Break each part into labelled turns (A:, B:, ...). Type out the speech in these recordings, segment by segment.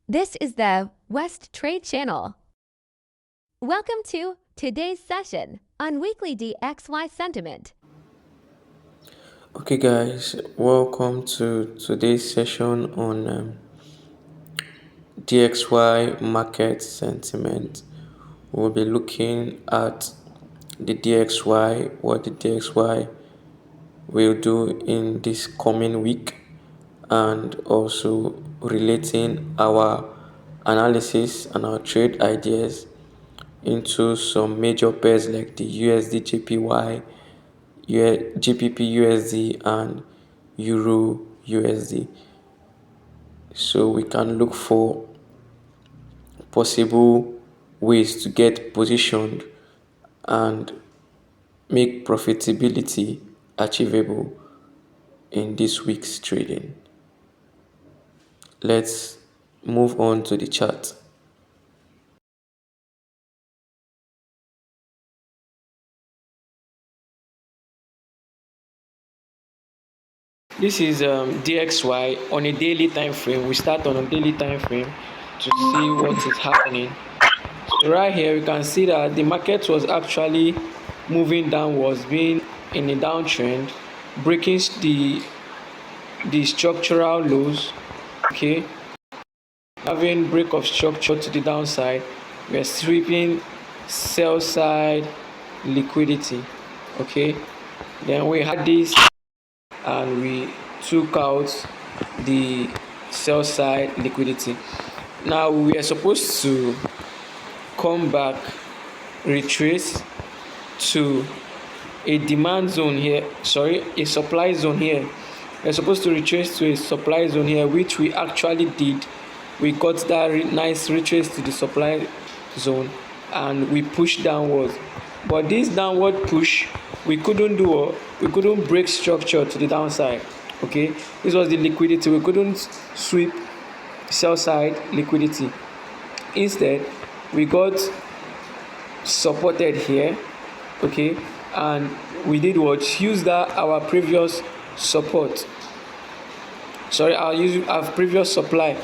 A: This is the West Trade Channel. Welcome to today's session on weekly DXY sentiment.
B: Okay, guys, welcome to today's session on DXY market sentiment. We'll be looking at the DXY, what the DXY will do in this coming week, and also relating our analysis and our trade ideas into some major pairs like the USDJPY, GBPUSD, and EURUSD. So we can look for possible ways to get positioned and make profitability achievable in this week's trading. Let's move on to the chart. This is DXY on a daily time frame. We start on a daily time frame to see what is happening. So right here you can see that the market was actually moving downwards, being in a downtrend, breaking the structural lows. Okay, having break of structure to the downside, we are sweeping sell side liquidity. Okay, then we had this and we took out the sell side liquidity. Now we are supposed to come back, retrace to a demand zone here, a supply zone here. We're supposed to retrace to a supply zone here, which we actually did. We got that nice retrace to the supply zone and we pushed downwards. But this downward push, we couldn't break structure to the downside. Okay, this was the liquidity. We couldn't sweep sell side liquidity. Instead, we got supported here. Okay, and we did what? Use that our previous support. Our previous supply.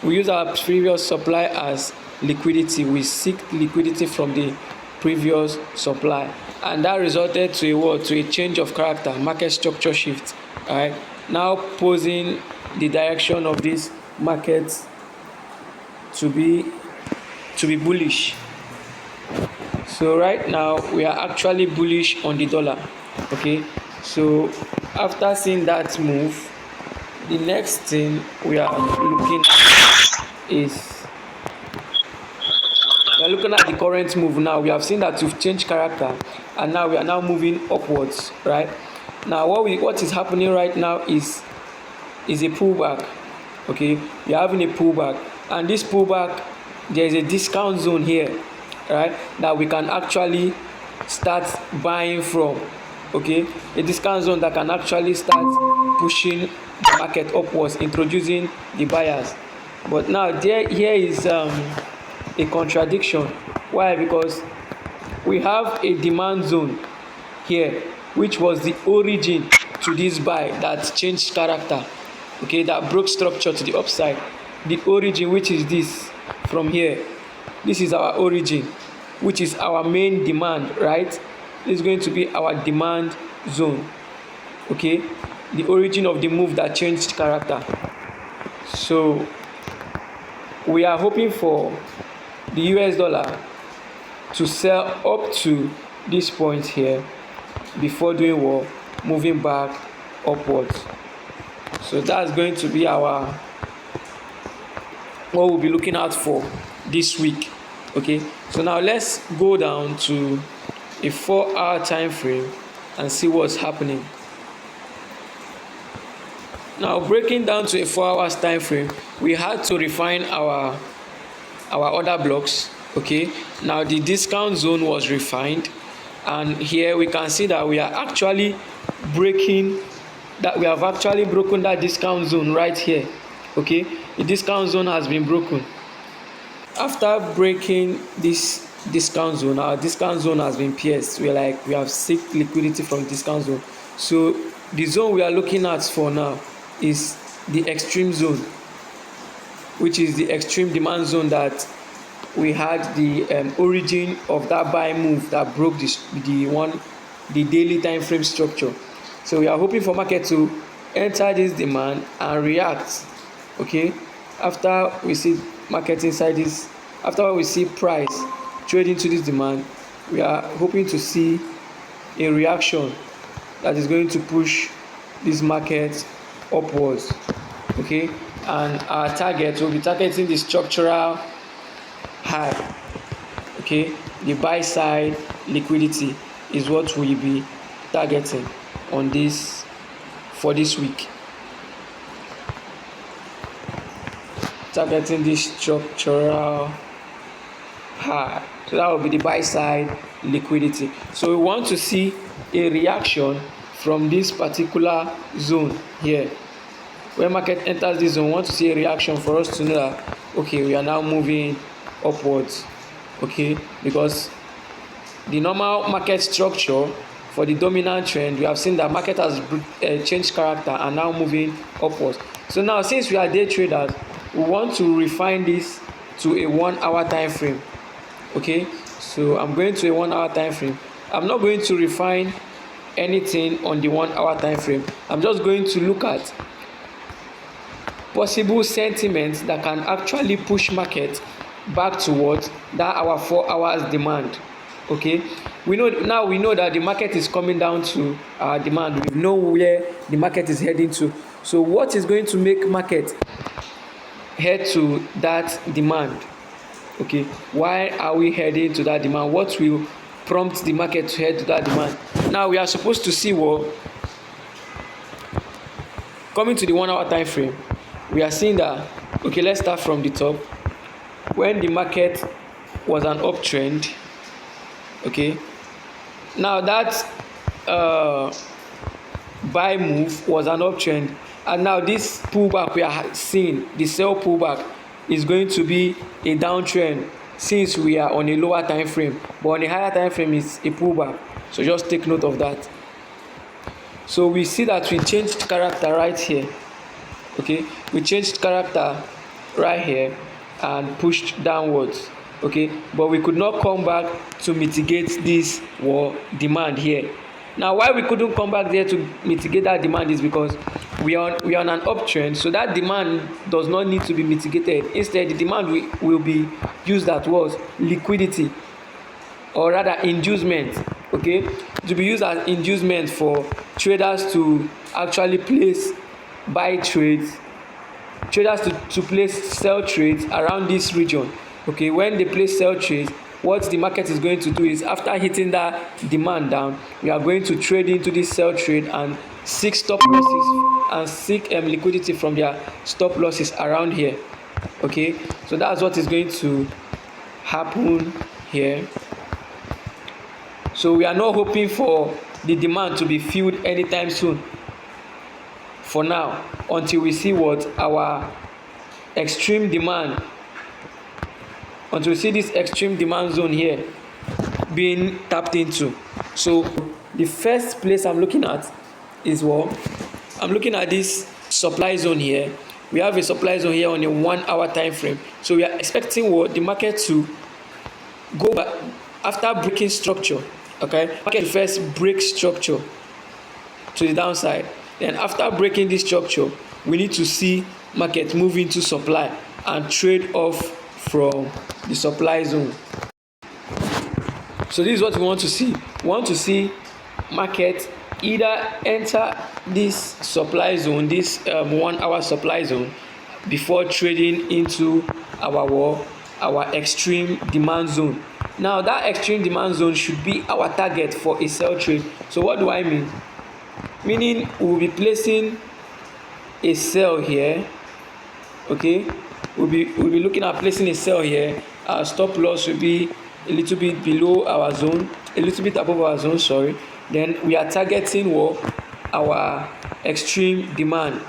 B: We use our previous supply as liquidity. We seek liquidity from the previous supply, and that resulted to a change of character, market structure shift. All right, now posing the direction of this market to be bullish. So right now we are actually bullish on the dollar. Okay, so after seeing that move, the next thing we are looking at is the current move. Now we have seen that we've changed character and now we are now moving upwards. Right now what is happening right now is a pullback. Okay, we are having a pullback, and this pullback, there is a discount zone here, right, that we can actually start buying from. Okay, a discount zone that can actually start pushing the market upwards, introducing the buyers. But now here is a contradiction. Why? Because we have a demand zone here, which was the origin to this buy that changed character. Okay, that broke structure to the upside. The origin, which is this from here, this is our origin, which is our main demand, right? This is going to be our demand zone. Okay, the origin of the move that changed character. So we are hoping for the US dollar to sell up to this point here before doing what? Moving back upwards. So that's going to be what we'll be looking out for this week. Okay, so now let's go down to a 4-hour time frame and see what's happening. Now breaking down to a 4 hours time frame, we had to refine our order blocks. Okay, now the discount zone was refined, and here we can see that we are actually broken that discount zone right here. Okay, the discount zone has been broken. After breaking this discount zone, our discount zone has been pierced. We have seeked liquidity from discount zone. So the zone we are looking at for now is the extreme zone. which is the extreme demand zone that we had the origin of that buy move that broke the daily time frame structure. So we are hoping for market to enter this demand and react. Okay, after we see market inside this, after we see price trade into this demand, we are hoping to see a reaction that is going to push this market upwards. Okay, and our target will be targeting the structural high. Okay, the buy side liquidity is what we'll be targeting on this for this week, targeting this structural high. So that will be the buy side liquidity. So we want to see a reaction from this particular zone here. When market enters this zone, we want to see a reaction for us to know that okay, we are now moving upwards. Okay, because the normal market structure for the dominant trend, we have seen that market has changed character and now moving upwards. So now, since we are day traders, we want to refine this to a 1 hour time frame. Okay, so I'm going to a 1 hour time frame. I'm not going to refine anything on the 1 hour time frame. I'm just going to look at possible sentiments that can actually push market back towards that our 4 hours demand. Okay, we know that the market is coming down to our demand. We know where the market is heading to. So what is going to make market head to that demand? Okay, why are we heading to that demand? What will prompt the market to head to that demand? Now we are supposed to see what coming to the 1 hour time frame. We are seeing that, okay, let's start from the top. When the market was an uptrend, okay, now that buy move was an uptrend, and now this pullback we are seeing, the sell pullback, is going to be a downtrend since we are on a lower time frame, but on a higher time frame is a pullback. So just take note of that. So we see that we changed character right here. Okay, we changed character right here and pushed downwards. Okay, but we could not come back to mitigate this demand here. Now, why we couldn't come back there to mitigate that demand is because we are on an uptrend, so that demand does not need to be mitigated. Instead, the demand will be used as was liquidity, or rather inducement. Okay, to be used as inducement for traders to actually place buy trades, traders to place sell trades around this region. Okay, when they place sell trades, what the market is going to do is, after hitting that demand down, we are going to trade into this sell trade and seek stop losses and seek liquidity from their stop losses around here. Okay, so that's what is going to happen here. So we are not hoping for the demand to be filled anytime soon for now, until we see what our extreme demand, until we see this extreme demand zone here being tapped into. So the first place I'm looking at is what I'm looking at, this supply zone here. We have a supply zone here on a 1 hour time frame. So we are expecting what the market to go back after breaking structure. Okay, market first break structure to the downside. Then after breaking this structure, we need to see market move into supply and trade off from the supply zone. So this is what we want to see. We want to see market either enter this supply zone, this 1 hour supply zone, before trading into our extreme demand zone. Now that extreme demand zone should be our target for a sell trade. So what do I mean? Meaning we will be placing a sell here. Okay, we'll be looking at placing a sell here. Our stop loss will be a little bit below our zone, a little bit above our zone, sorry. Then we are targeting our extreme demand.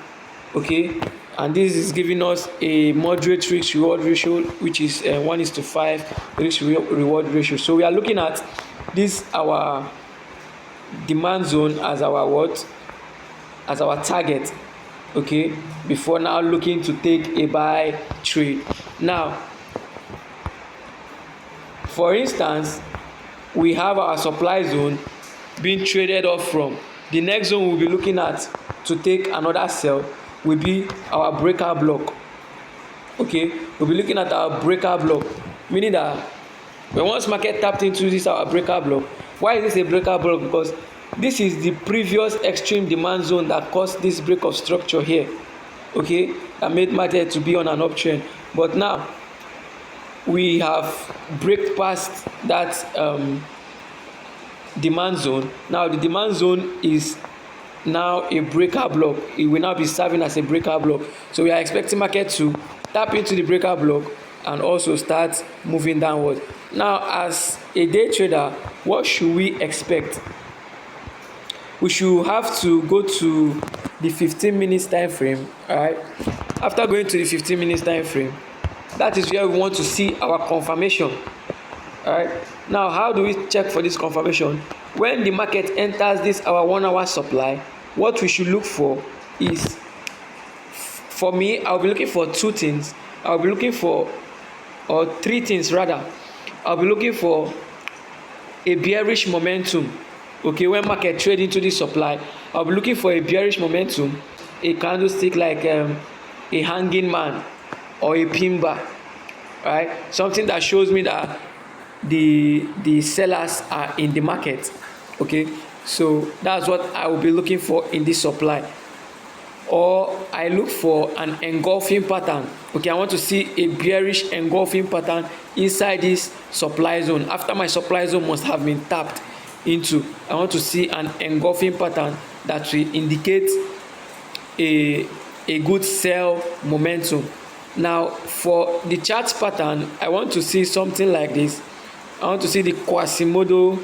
B: Okay, and this is giving us a moderate risk reward ratio, which is 1:5 risk reward ratio. So we are looking at this our demand zone as our target. okay, before now looking to take a buy trade. Now, for instance, we have our supply zone being traded off from. The next zone we'll be looking at to take another sell will be our breaker block. Okay, we'll be looking at our breaker block, meaning that when once market tapped into this our breaker block. Why is this a breaker block? Because this is the previous extreme demand zone that caused this break of structure here, okay, that made market to be on an uptrend. But now we have break past that demand zone. Now the demand zone is now a breaker block. It will now be serving as a breaker block. So we are expecting market to tap into the breaker block and also start moving downward. Now, as a day trader, what should we expect? We should have to go to the 15 minutes time frame. All right, after going to the 15 minutes time frame, that is where we want to see our confirmation. All right, now how do we check for this confirmation? When the market enters this our 1 hour supply, what we should look for is, for me, I'll be looking for two things. I'll be looking for, or three things rather. I'll be looking for a bearish momentum. Okay, when market trade into this supply, I'll be looking for a bearish momentum, a candlestick like a hanging man or a pin bar, right? Something that shows me that the sellers are in the market. Okay, so that's what I will be looking for in this supply. Or I look for an engulfing pattern. Okay, I want to see a bearish engulfing pattern inside this supply zone. After my supply zone must have been tapped into, I want to see an engulfing pattern that will indicate a good sell momentum. Now, for the chart pattern, I want to see something like this. I want to see the Quasimodo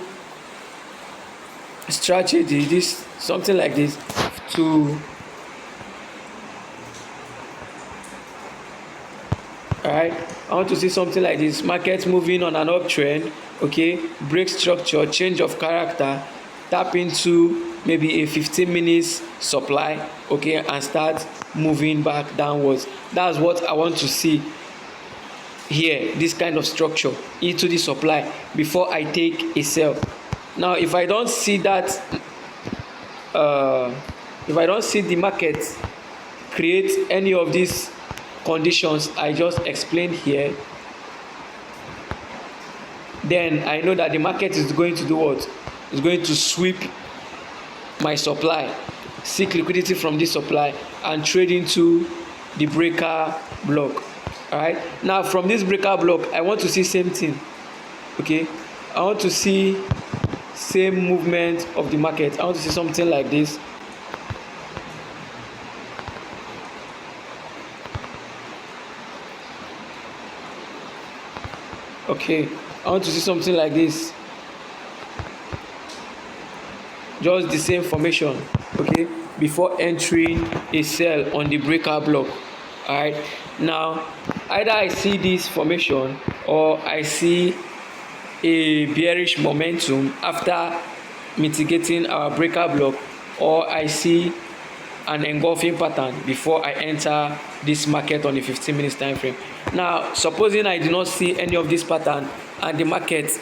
B: strategy, this something like this, to alright, I want to see something like this. Market moving on an uptrend, okay, break structure, change of character, tap into maybe a 15 minutes supply, okay, and start moving back downwards. That's what I want to see here, this kind of structure into the supply before I take a sell. Now, if I don't see that, if I don't see the market create any of these conditions I just explained here, then I know that the market is going to do what? It's going to sweep my supply, seek liquidity from this supply, and trade into the breaker block. All right, now from this breaker block, I want to see same thing. Okay, I want to see same movement of the market. I want to see something like this. Okay, I want to see something like this, just the same formation, okay, before entering a sell on the breaker block. All right, now either I see this formation or I see a bearish momentum after mitigating our breaker block, or I see an engulfing pattern before I enter this market on the 15 minutes time frame. Now, supposing I do not see any of this pattern and the market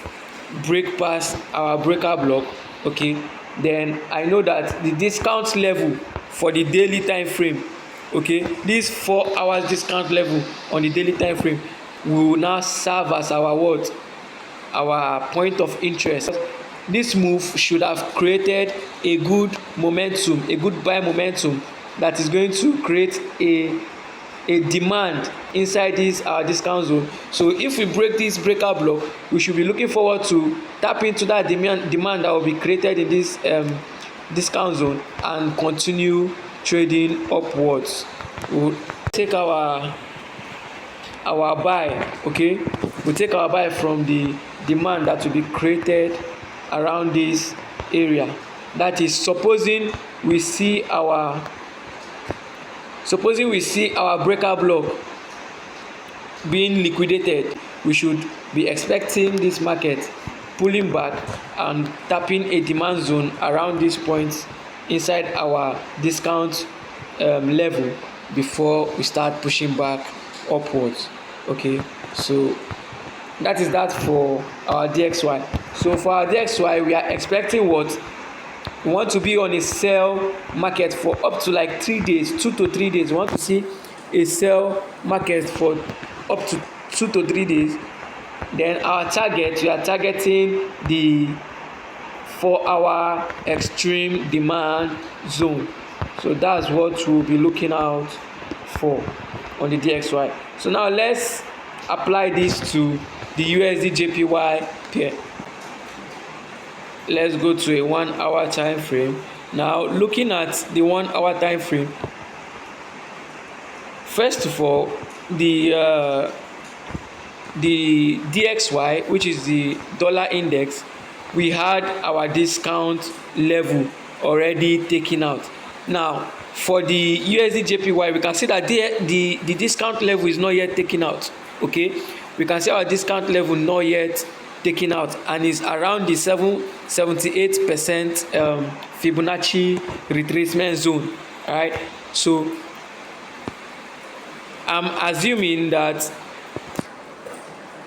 B: break past our breaker block, okay, then I know that the discount level for the daily time frame, okay, this 4 hours discount level on the daily time frame will now serve as our what? Our point of interest. This move should have created a good momentum, a good buy momentum that is going to create a demand inside this discount zone. So if we break this breaker block, we should be looking forward to tap into that demand that will be created in this discount zone and continue trading upwards. We'll take our buy, okay, we take our buy from the demand that will be created around this area. That is, supposing we see our breaker block being liquidated, we should be expecting this market pulling back and tapping a demand zone around these points inside our discount level before we start pushing back upwards. Okay, so that is that for our DXY. So for our DXY, we are expecting what? We want to be on a sell market for up to like 3 days, 2 to 3 days. We want to see a sell market for up to 2 to 3 days. Then our target, we are targeting the 4-hour extreme demand zone. So that's what we'll be looking out for on the DXY. So now let's apply this to the USDJPY pair. Let's go to a 1 hour time frame. Now looking at the 1 hour time frame, first of all, the DXY, which is the dollar index, we had our discount level already taken out. Now for the USDJPY, we can see that the discount level is not yet taken out. Okay, we can see our discount level not yet taken out, and is around the 78% Fibonacci retracement zone. All right, so I'm assuming that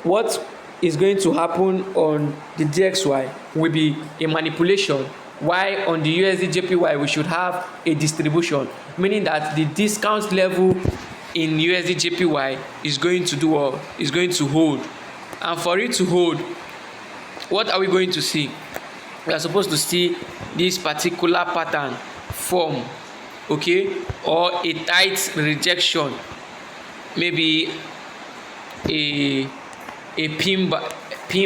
B: what is going to happen on the DXY will be a manipulation, while on the USDJPY we should have a distribution, meaning that the discount level in USDJPY is going to do what? Is going to hold. And for it to hold, what are we going to see? We are supposed to see this particular pattern form, okay, or a tight rejection, maybe a pin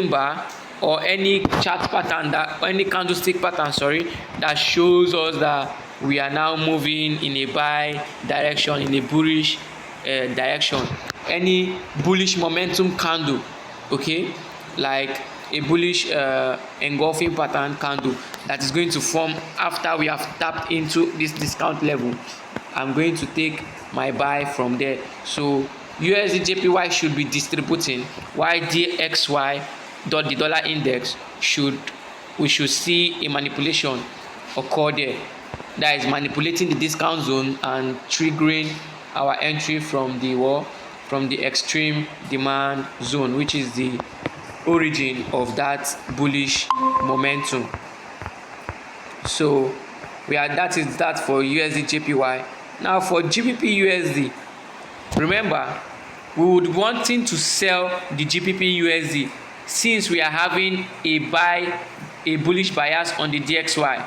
B: bar or any chart pattern, that any candlestick pattern, sorry, that shows us that we are now moving in a buy direction, in a bullish direction. Any bullish momentum candle, okay, like a bullish engulfing pattern candle that is going to form after we have tapped into this discount level, I'm going to take my buy from there. So USDJPY should be distributing, while DXY, the dollar index, we should see a manipulation occur there. That is manipulating the discount zone and triggering our entry from the extreme demand zone, which is the origin of that bullish momentum. So that is that for USDJPY. Now for GBPUSD, remember, we would be wanting to sell the GBPUSD since we are having a bullish bias on the DXY.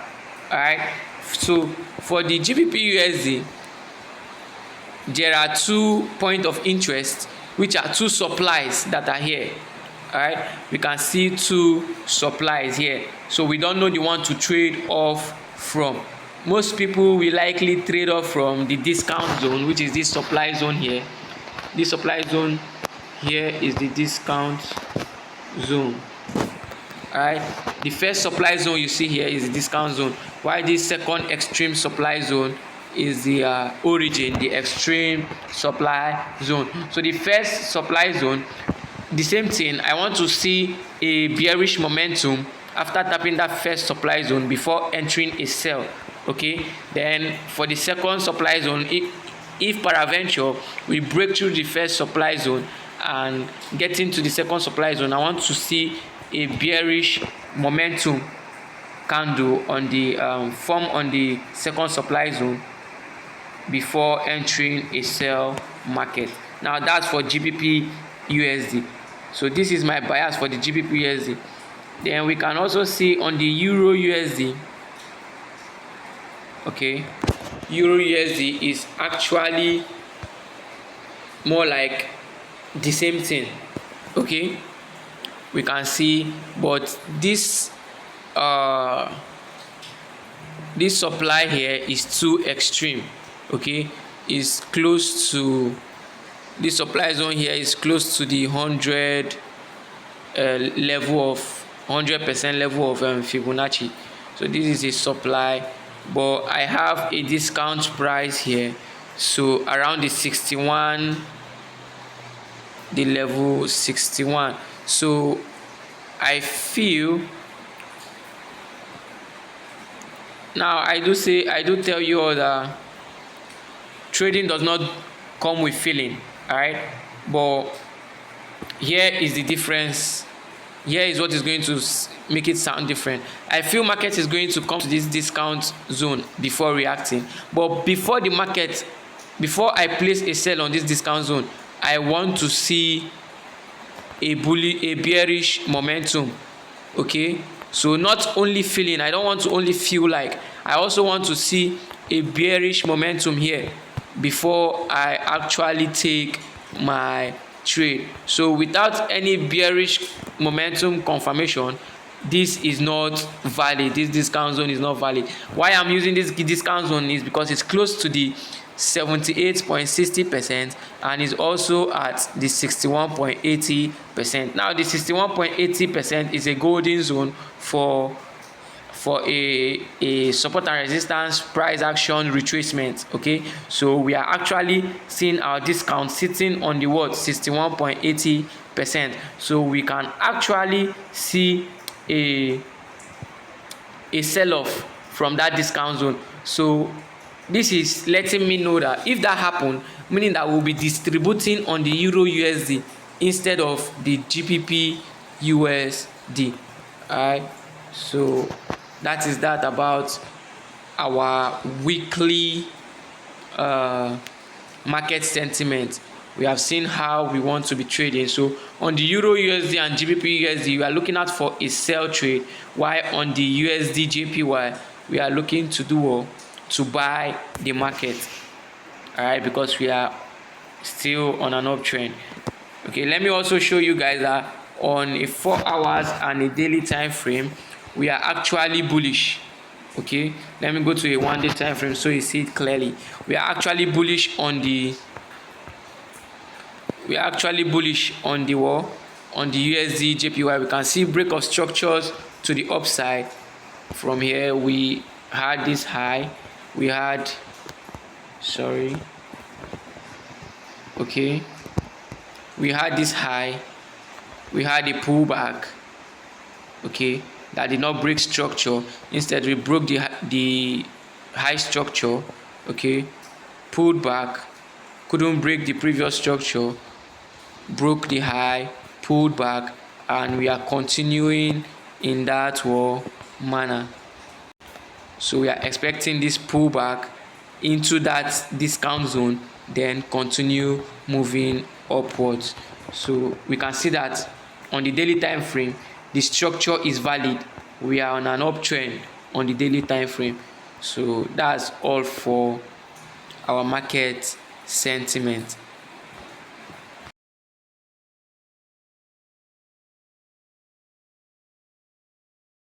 B: All right, so for the GBPUSD, there are 2 points of interest, which are 2 supplies that are here. All right, we can see 2 supplies here, so we don't know the one to trade off from. Most people will likely trade off from the discount zone, which is this supply zone here. This supply zone here is the discount zone. All right, the first supply zone you see here is the discount zone, while this second extreme supply zone is the origin, the extreme supply zone. So the first supply zone, the same thing, I want to see a bearish momentum after tapping that first supply zone before entering a sell. Okay, then for the second supply zone, if peradventure we break through the first supply zone and get into the second supply zone, I want to see a bearish momentum candle on the form on the second supply zone before entering a sell market. Now that's for GBPUSD. So this is my bias for the GBPUSD. Then we can also see on the EURUSD. Okay, EURUSD is actually more like the same thing. Okay, we can see, but this supply here is too extreme. Okay, is close to this supply zone here, is close to the 100 level of 100% level of Fibonacci. So this is a supply, but I have a discount price here, so around the 61, the level 61. So I feel, now I do tell you all that trading does not come with feeling, all right? But here is the difference. Here is what is going to make it sound different. I feel market is going to come to this discount zone before reacting. But before I place a sell on this discount zone, I want to see a bearish momentum. Okay, so not only feeling, I don't want to only feel like, I also want to see a bearish momentum here before I actually take my trade. So without any bearish momentum confirmation, this is not valid. This discount zone is not valid. Why I'm using this discount zone is because it's close to the 78.60% and is also at the 61.80%. Now the 61.80% is a golden zone for a support and resistance price action retracement. Okay, so we are actually seeing our discount sitting on the 61.80%. so we can actually see a sell-off from that discount zone. So this is letting me know that if that happens, meaning that we'll be distributing on the EURUSD instead of the GBPUSD. Alright, so that is that about our weekly market sentiment. We have seen how we want to be trading. So on the EURUSD and GBPUSD, we are looking out for a sell trade, while on the USDJPY, we are looking to do to buy the market. All right, because we are still on an uptrend. Okay, let me also show you guys that on a 4 hours and a daily time frame, we are actually bullish. Okay, let me go to a 1 day time frame so you see it clearly. We are actually bullish on the on the USDJPY. We can see break of structures to the upside. From here we had this high, we had this high, we had a pullback, okay, that did not break structure. Instead we broke the high structure, okay, pulled back, couldn't break the previous structure, broke the high, pulled back, and we are continuing in that manner. So we are expecting this pullback into that discount zone, then continue moving upwards. So we can see that on the daily time frame, the structure is valid. We are on an uptrend on the daily time frame. So that's all for our market sentiment.